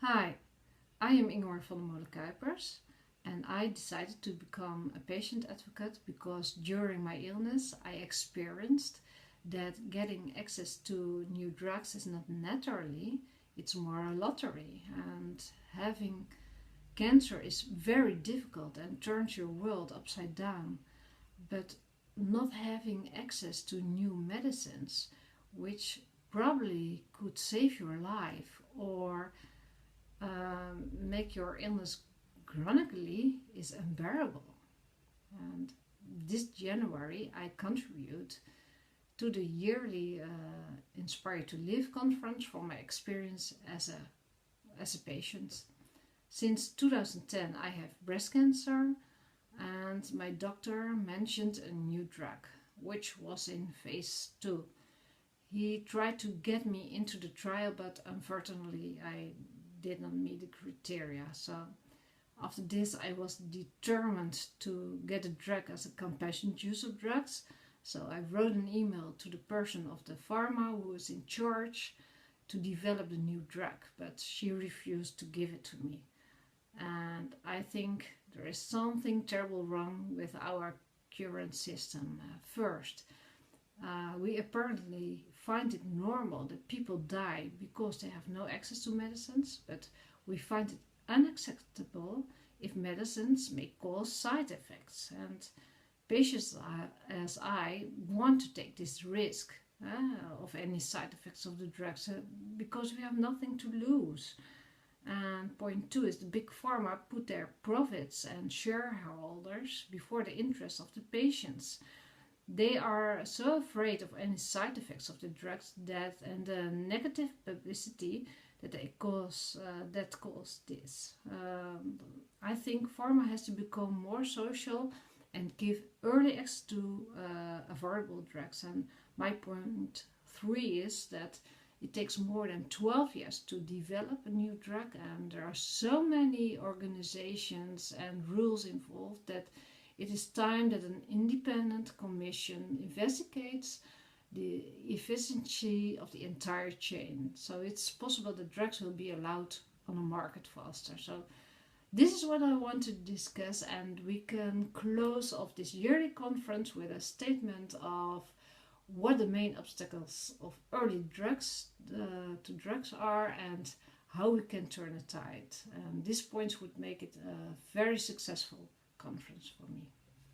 Hi, I am Ingemar van de Molen and I decided to become a patient advocate because during my illness I experienced that getting access to new drugs is not naturally, it's more a lottery, and having cancer is very difficult and turns your world upside down. But not having access to new medicines, which probably could save your life or make your illness chronically, is unbearable. And this January I contribute to the yearly Inspire2Live Conference from my experience as a patient. Since 2010 I have breast cancer, and my doctor mentioned a new drug which was in phase 2. He tried to get me into the trial, but unfortunately I did not meet the criteria. So after this I was determined to get a drug as a compassionate use of drugs. So I wrote an email to the person of the pharma who is in charge to develop the new drug, but she refused to give it to me. And I think there is something terrible wrong with our current system. First, we apparently find it normal that people die because they have no access to medicines, but we find it unacceptable if medicines may cause side effects. And patients as I want to take this risk of any side effects of the drugs because we have nothing to lose. And point 2 is the big pharma put their profits and shareholders before the interests of the patients. They are so afraid of any side effects of the drugs and the negative publicity that they cause this. I think pharma has to become more social and give early access to affordable drugs. And my point 3 is that it takes more than 12 years to develop a new drug, and there are so many organizations and rules involved that it is time that an independent commission investigates the efficiency of the entire chain. So it's possible that drugs will be allowed on the market faster. So this is what I want to discuss, and we can close off this yearly conference with a statement of what the main obstacles of early drugs to drugs are and how we can turn a tide. These points would make it a very successful conference for me.